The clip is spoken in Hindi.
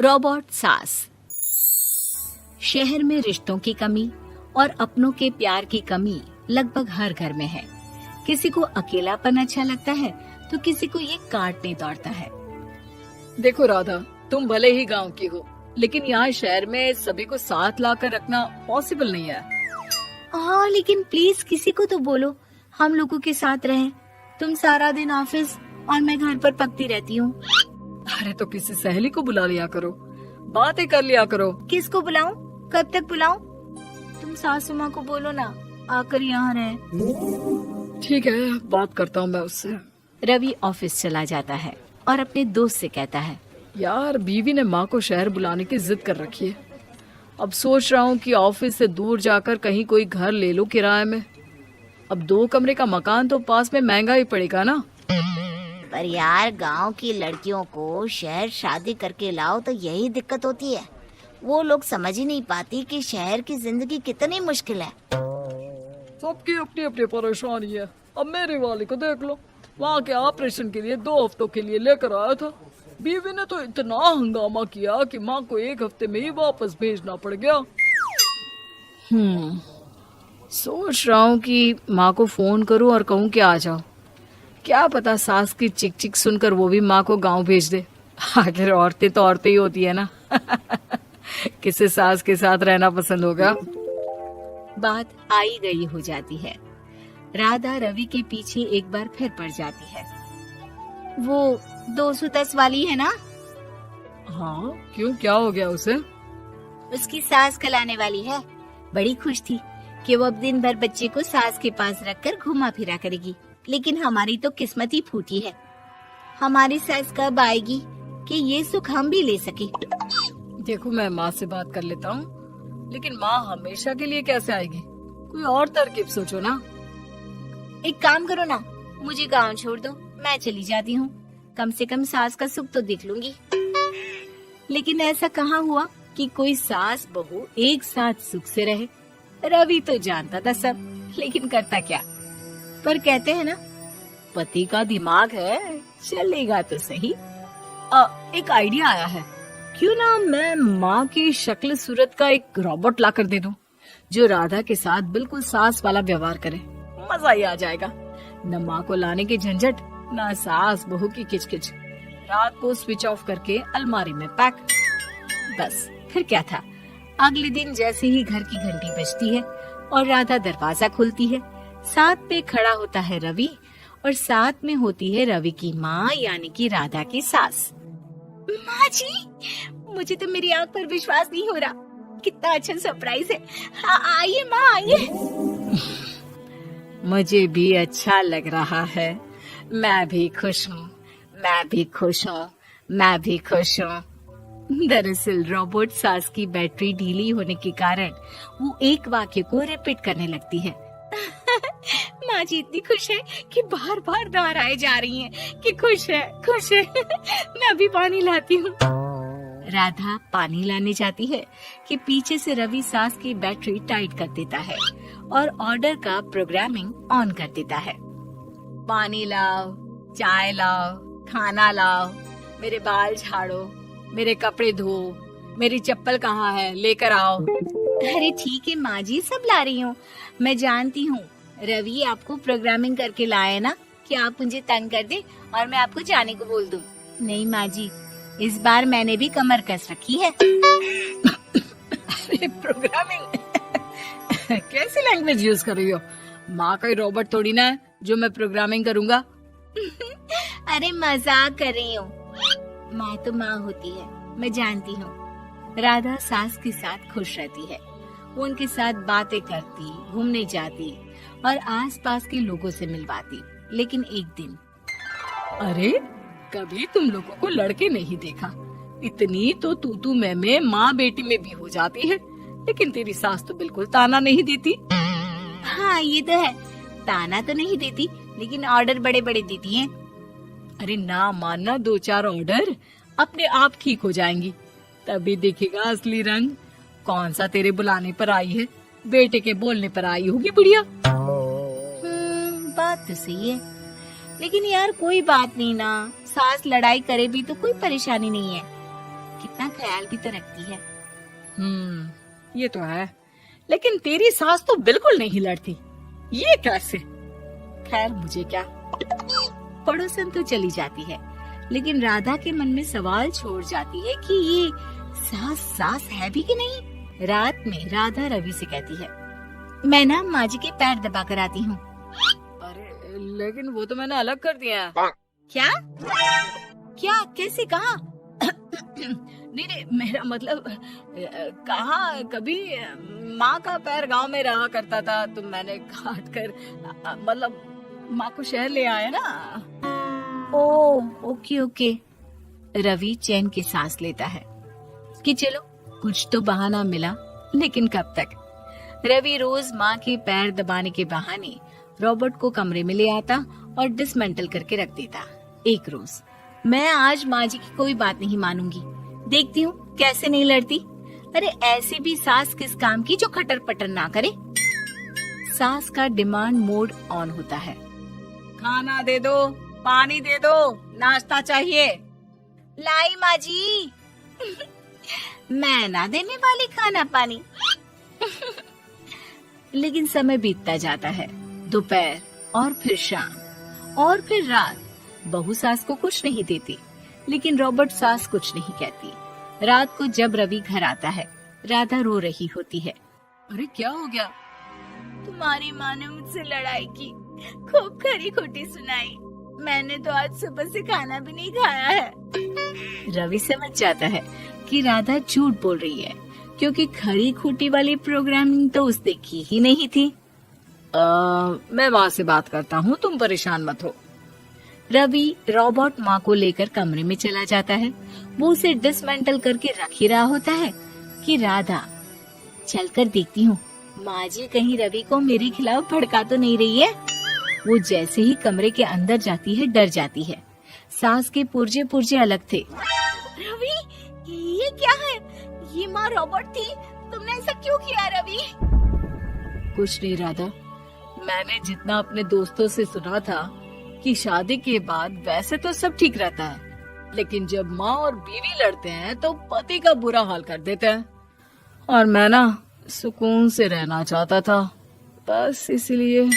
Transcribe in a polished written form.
रोबोट सास। शहर में रिश्तों की कमी और अपनों के प्यार की कमी लगभग हर घर में है। किसी को अकेलापन अच्छा लगता है तो किसी को ये काटने दौड़ता है। देखो राधा, तुम भले ही गांव की हो, लेकिन यहाँ शहर में सभी को साथ लाकर रखना पॉसिबल नहीं है। हाँ, लेकिन प्लीज किसी को तो बोलो हम लोगों के साथ रहें। तुम सारा दिन ऑफिस और मैं घर पर पकती रहती हूँ। अरे तो किसी सहेली को बुला लिया करो, बातें कर लिया करो। किसको बुलाऊं? कब तक बुलाऊं? तुम सासू माँ को बोलो ना आकर यहाँ रहे। ठीक है, बात करता हूँ मैं उससे। रवि ऑफिस चला जाता है और अपने दोस्त से कहता है, यार बीवी ने माँ को शहर बुलाने की जिद कर रखी है। अब सोच रहा हूँ कि ऑफिस से दूर जाकर कहीं कोई घर ले लो किराए में। अब 2 कमरे का मकान तो पास में महंगा ही पड़ेगा ना। पर यार गांव की लड़कियों को शहर शादी करके लाओ तो यही दिक्कत होती है। वो लोग समझ ही नहीं पाती कि शहर की जिंदगी कितनी मुश्किल है। सबकी अपनी अपनी परेशानी है। अब मेरी वाली को देख लो, वहाँ के ऑपरेशन के लिए 2 हफ्तों के लिए लेकर आया था। बीवी ने तो इतना हंगामा किया कि माँ को 1 हफ्ते में ही वापस भेजना पड़ गया। सोच रहा हूँ कि माँ को फोन करूँ और कहूँ कि आ जाओ। क्या पता सास की चिक चिक सुनकर वो भी माँ को गांव भेज दे। आखिर औरतें तो औरतें ही होती है ना। किसे सास के साथ रहना पसंद होगा। बात आई गई हो जाती है। राधा रवि के पीछे एक बार फिर पड़ जाती है। वो 210 वाली है ना? हाँ, क्यों, क्या हो गया उसे? उसकी सास कलाने वाली है। बड़ी खुश थी कि वो अब दिन भर बच्चे को सास के पास रखकर घुमा फिरा करेगी। लेकिन हमारी तो किस्मत ही फूटी है। हमारी सास कब आएगी कि ये सुख हम भी ले सके? देखो, मैं माँ से बात कर लेता हूँ, लेकिन माँ हमेशा के लिए कैसे आएगी? कोई और तरकीब सोचो ना। एक काम करो ना, मुझे गांव छोड़ दो, मैं चली जाती हूँ। कम से कम सास का सुख तो देख लूंगी। लेकिन ऐसा कहाँ हुआ कि कोई सास बहू एक साथ सुख से रहे। रवि तो जानता था सब, लेकिन करता क्या। पर कहते हैं ना, पति का दिमाग है, चलेगा तो सही। एक आइडिया आया है। क्यों ना मैं माँ की शक्ल सूरत का एक रोबोट ला कर दे दूं, जो राधा के साथ बिल्कुल सास वाला व्यवहार करे। मजा ही आ जाएगा। न माँ को लाने की झंझट, न सास बहू की किचकिच। रात को स्विच ऑफ करके अलमारी में पैक। बस फिर क्या था। अगले दिन जैसे ही घर की घंटी बजती है और राधा दरवाजा खोलती है, साथ पे खड़ा होता है रवि और साथ में होती है रवि की माँ यानी कि राधा की सास। माँ जी, मुझे तो मेरी आंख पर विश्वास नहीं हो रहा। कितना अच्छा सरप्राइज है। आइए माँ, आइए। मुझे भी अच्छा लग रहा है। मैं भी खुश हूँ, मैं भी खुश हूँ, मैं भी खुश हूँ। दरअसल रोबोट सास की बैटरी ढीली होने के कारण वो एक वाक्य को रिपीट करने लगती है। माँ जी इतनी खुश है कि बार बार दोहराए जा रही हैं कि खुश है, खुश है। मैं अभी पानी लाती हूँ। राधा पानी लाने जाती है कि पीछे से रवि सास की बैटरी टाइट कर देता है और ऑर्डर का प्रोग्रामिंग ऑन कर देता है। पानी लाओ, चाय लाओ, खाना लाओ, मेरे बाल झाड़ो, मेरे कपड़े धो, मेरी चप्पल कहाँ है, लेकर आओ। अरे ठीक है माँ जी, सब ला रही हूँ। मैं जानती हूँ रवि आपको प्रोग्रामिंग करके लाए ना कि आप मुझे तंग कर दे और मैं आपको जाने को बोल दूँ। नहीं माँ जी, इस बार मैंने भी कमर कस रखी है। अरे प्रोग्रामिंग कैसी लैंग्वेज यूज कर रही हो? माँ का रोबोट थोड़ी ना है जो मैं प्रोग्रामिंग करूँगा। अरे मजाक कर रही हूँ। माँ तो माँ होती है, मैं जानती हूँ। राधा सास के साथ खुश रहती है। वो उनके साथ बातें करती, घूमने जाती और आसपास के लोगों से मिलवाती। लेकिन एक दिन, अरे कभी तुम लोगों को लड़के नहीं देखा। इतनी तो तू मैं माँ बेटी में भी हो जाती है, लेकिन तेरी सास तो बिल्कुल ताना नहीं देती। हाँ ये तो है, ताना तो नहीं देती लेकिन ऑर्डर बड़े बड़े देती हैं। अरे ना मानना, 2-4 ऑर्डर अपने आप ठीक हो जाएंगी। तभी देखेगा असली रंग। कौन सा तेरे बुलाने पर आई है, बेटे के बोलने पर आई होगी बुढ़िया। बात तो सही है, लेकिन यार कोई बात नहीं ना, सास लड़ाई करे भी तो कोई परेशानी नहीं है। कितना ख्याल भी तो रखती है। ये तो है, लेकिन तेरी सास तो बिल्कुल नहीं लड़ती, ये कैसे? खैर मुझे क्या। पड़ोसन तो चली जाती है, लेकिन राधा के मन में सवाल छोड़ जाती है कि ये सास है भी कि नहीं। रात में राधा रवि से कहती है, मैं ना माँ जी के पैर दबा कर आती हूँ। अरे लेकिन वो तो मैंने अलग कर दिया है। क्या क्या कैसे कहा? नहीं, मेरा मतलब कहा कभी माँ का पैर गांव में रहा करता था, तो मैंने काट कर मतलब माँ को शहर ले आया ना। Okay okay. रवि चैन की सांस लेता है कि चलो कुछ तो बहाना मिला, लेकिन कब तक। रवि रोज माँ के पैर दबाने के बहाने रॉबर्ट को कमरे में ले आता और डिसमेंटल करके रख देता। एक रोज, मैं आज माँ जी की कोई बात नहीं मानूंगी, देखती हूँ कैसे नहीं लड़ती। अरे ऐसी भी सास किस काम की जो खटर पटर ना करे। सास का डिमांड मोड ऑन होता है। खाना दे दो, पानी दे दो, नाश्ता चाहिए। लाई माँ जी। मैं ना देने वाली खाना पानी। लेकिन समय बीतता जाता है, दोपहर और फिर शाम और फिर रात। बहू सास को कुछ नहीं देती, लेकिन रॉबर्ट सास कुछ नहीं कहती। रात को जब रवि घर आता है, राधा रो रही होती है। अरे क्या हो गया? तुम्हारी माँ ने मुझसे लड़ाई की, खूब खरी खोटी सुनाई। मैंने तो आज सुबह से खाना भी नहीं खाया है। रवि समझ जाता है कि राधा झूठ बोल रही है, क्योंकि खरी खोटी वाली प्रोग्रामिंग तो उसने की ही नहीं थी। मैं माँ से बात करता हूँ, तुम परेशान मत हो। रवि रॉबर्ट माँ को लेकर कमरे में चला जाता है। वो उसे डिसमेंटल करके रख ही रहा होता है कि राधा, चलकर देखती हूँ माँ जी कहीं रवि को मेरे खिलाफ भड़का तो नहीं रही है। वो जैसे ही कमरे के अंदर जाती है, डर जाती है। सास के पुर्जे पुर्जे अलग थे। रवि, ये क्या है? ये माँ रॉबर्ट थी, तुमने ऐसा क्यों किया रवि? कुछ नहीं राधा, मैंने जितना अपने दोस्तों से सुना था कि शादी के बाद वैसे तो सब ठीक रहता है, लेकिन जब माँ और बीवी लड़ते हैं तो पति का बुरा हाल कर देते हैं। और मैं ना सुकून से रहना चाहता था, बस इसलिए।